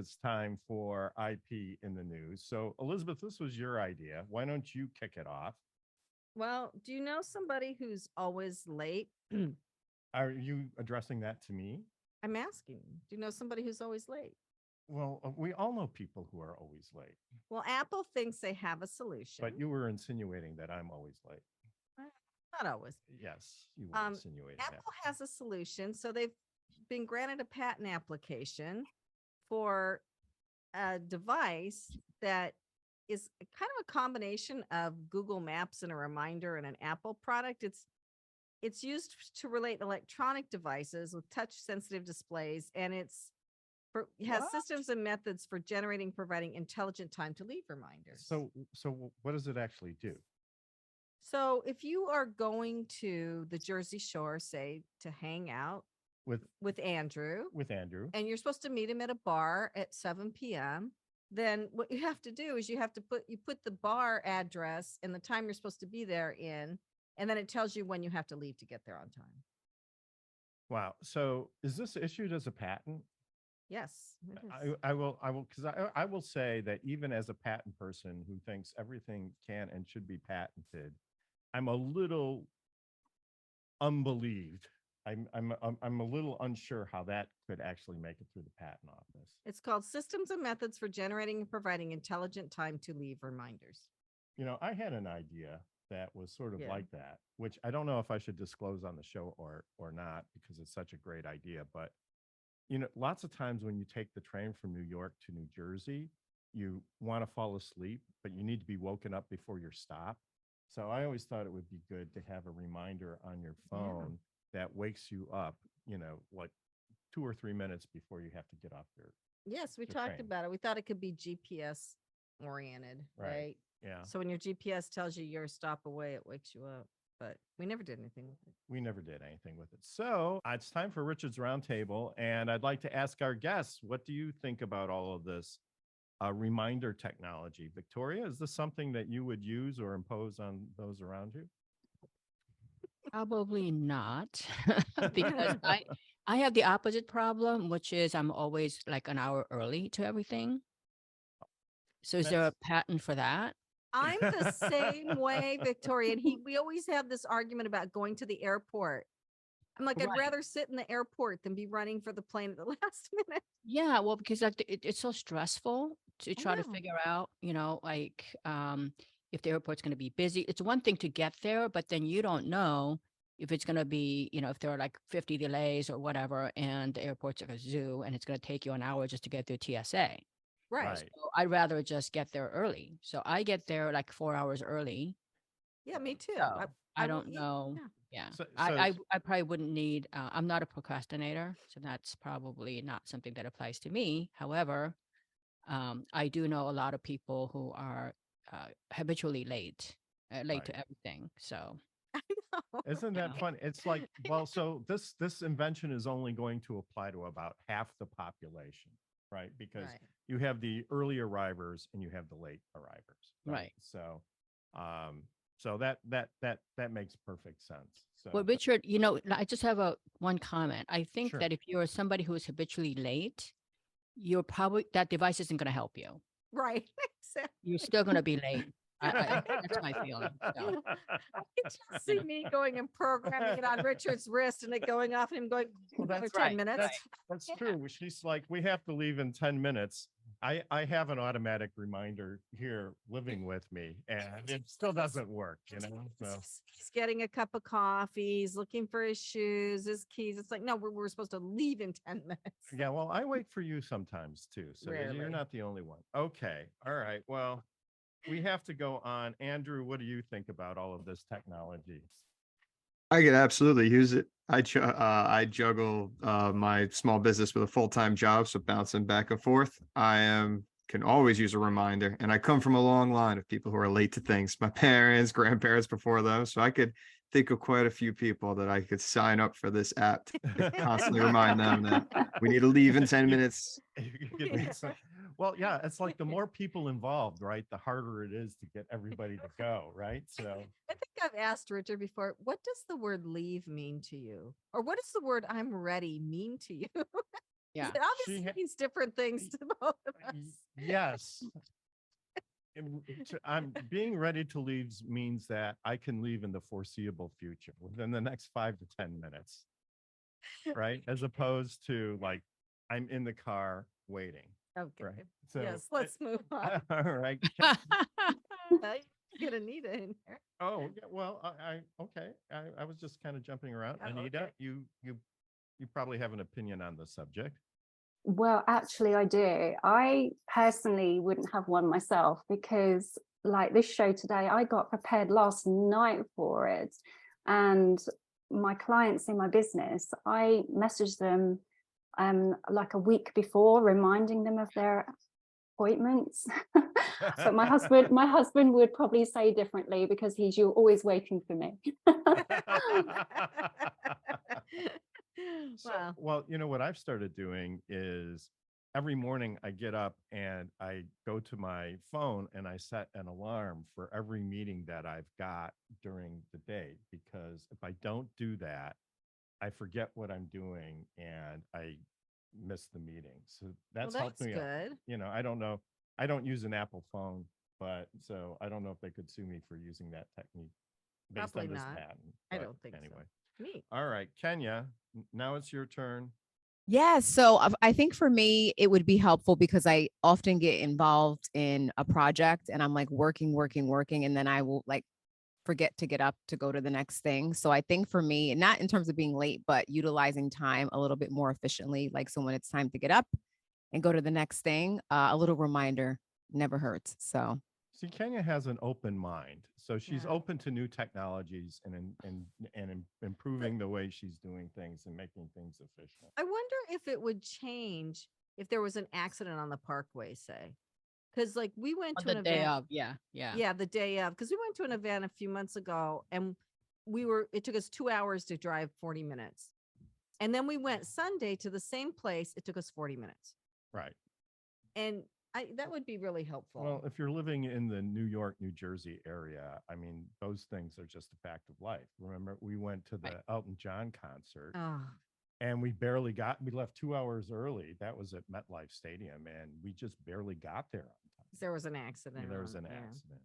it's time for IP in the news. So, Elizabeth, this was your idea. Why don't you kick it off? Well, do you know somebody who's always late? Are you addressing that to me? I'm asking. Do you know somebody who's always late? Well, we all know people who are always late, Well, Apple thinks they have a but solution. you were insinuating that I'm always late. Uh, Not always. Yes, you were insinuating that. Apple has a solution. So they've been granted a patent application for a device that is kind of a combination of Google Maps and a reminder and an Apple product. It's used to relate electronic devices with touch sensitive displays, and it has What? systems and methods for generating, providing intelligent time to leave reminders. So what does it actually do? So if you are going to the Jersey Shore, say, to hang out With with Andrew, Andrew. and you're supposed to meet him at a bar at 7 p.m., then what you have to do is you put the bar address and the time you're supposed to be there in, and then it tells you when you have to leave to get there on time. Wow. So is this issued as a patent? Yes. it is. I will, because I will say that even as a patent person who thinks everything can and should be patented, I'm a little unbelieved. I'm a little unsure how that could actually make it through the patent office. It's called Systems and Methods for Generating and Providing Intelligent Time to Leave Reminders. You know, I had an idea that was sort of Yeah. like that, which I don't know if I should disclose on the show or not, because it's such a great idea. But you know, lots of times when you take the train from New York to New Jersey, you want to fall asleep, but you need to be woken up before your stop. So I always thought it would be good to have a reminder on your phone that wakes you up, you know, like 2 or 3 minutes before you have to get off your. Yes, we The talked train. about it. We thought it could be GPS oriented, right? Yeah. So when your GPS tells you you're a stop away, it wakes you up. But we never did anything with it. We never did anything with it. So it's time for Richard's Roundtable. And I'd like to ask our guests, what do you think about all of this reminder technology? Victoria, is this something that you would use or impose on those around you? Probably not, because I have the opposite problem, which is I'm always like an hour early to everything. So is there a That's- patent for that? I'm the same way, Victoria. And we always have this argument about going to the airport. I'm like, I'd Right. rather sit in the airport than be running for the plane at the last minute. Yeah, well, because like it's so stressful to try to know. figure out, like if the airport's going to be busy. It's one thing to get there, but then you don't know if it's going to be, if there are like 50 delays or whatever, and the airport's like a zoo, and it's going to take you an hour just to get through TSA. Right. Right. So I'd rather just get there early. So I get there like 4 hours early. Yeah, me too. So I will don't eat- know. yeah. Yeah. So- I probably wouldn't need, I'm not a procrastinator, so that's probably not something that applies to me. However, I do know a lot of people who are habitually late Right. to everything. So Isn't that Yeah. fun? It's like, well, so this invention is only going to apply to about half the population, right? Because Right. you have the early arrivers and you have the late arrivers, Right. So, so that makes perfect sense. So, well, Richard, I just have one comment. I think Sure. that if you're somebody who is habitually late, you're probably, that device isn't going to help you. Right. Exactly. You're still going to be late. That's my feeling. So. I can just see me going and programming it on Richard's wrist and it going off and him going Well, for that's 10 right, minutes. That's true. She's like, we have to leave in 10 minutes. I have an automatic reminder here living with me, and it still doesn't work, So He's getting a cup of coffee. He's looking for his shoes, his keys. It's like, no, we're supposed to leave in 10 minutes. yeah, well, I wait for you sometimes too. So you're Rarely. not the only one. Okay. All right. Well, we have to go on. Andrew, what do you think about all of this technology? I could absolutely use it. I juggle my small business with a full-time job, so bouncing back and forth. Can always use a reminder, and I come from a long line of people who are late to things. My parents, grandparents before them, so I could think of quite a few people that I could sign up for this app to constantly remind them that we need to leave in 10 minutes. You could do some- Well, yeah, it's like the more people involved, right, the harder it is to get everybody to go, right? So I think I've asked Richard before, what does the word leave mean to you? Or what does the word I'm ready mean to you? Yeah. It obviously ha- means different things to both of us. Yes. I'm being ready to leave means that I can leave in the foreseeable future within the next 5 to 10 minutes, right? As opposed to like I'm in the car waiting, Okay. right? So, Yes, let's move on. all right. Get Anita in here. Oh, yeah, well, okay. I was just kind of jumping around. Oh, Anita, okay. you probably have an opinion on the subject. Well, actually, I do. I personally wouldn't have one myself because, like this show today, I got prepared last night for it. And my clients in my business, I messaged them like a week before, reminding them of their appointments. But my husband would probably say differently because you're always waiting for me. Wow. Well, you know what I've started doing is every morning I get up and I go to my phone and I set an alarm for every meeting that I've got during the day, because if I don't do that, I forget what I'm doing and I miss the meeting. So that's helped That's me out. good. You know, I don't know. I don't use an Apple phone, but so I don't know if they could sue me for using that technique based Probably on this not. patent. I but don't think anyway. so. Me. All right, Kenya, now it's your turn. Yeah, so I think for me, it would be helpful because I often get involved in a project and I'm like working, and then I will like forget to get up to go to the next thing. So I think for me, not in terms of being late, but utilizing time a little bit more efficiently. Like, so when it's time to get up and go to the next thing, a little reminder never hurts. So See, Kenya has an open mind, so she's Yeah. open to new technologies and improving the way she's doing things and making things efficient. I wonder if it would change if there was an accident on the parkway, say. Because like we went On to an the day event. of, yeah. Yeah, the day of, because we went to an event a few months ago and it took us 2 hours to drive 40 minutes. And then we went Sunday to the same place. It took us 40 minutes. Right. And that would be really helpful. Well, if you're living in the New York, New Jersey area, I mean, those things are just a fact of life. Remember, we went to the Right. Elton John concert Oh, and we left 2 hours early. That was at MetLife Stadium, and we just barely got there on time. there was an accident. There was an yeah. accident.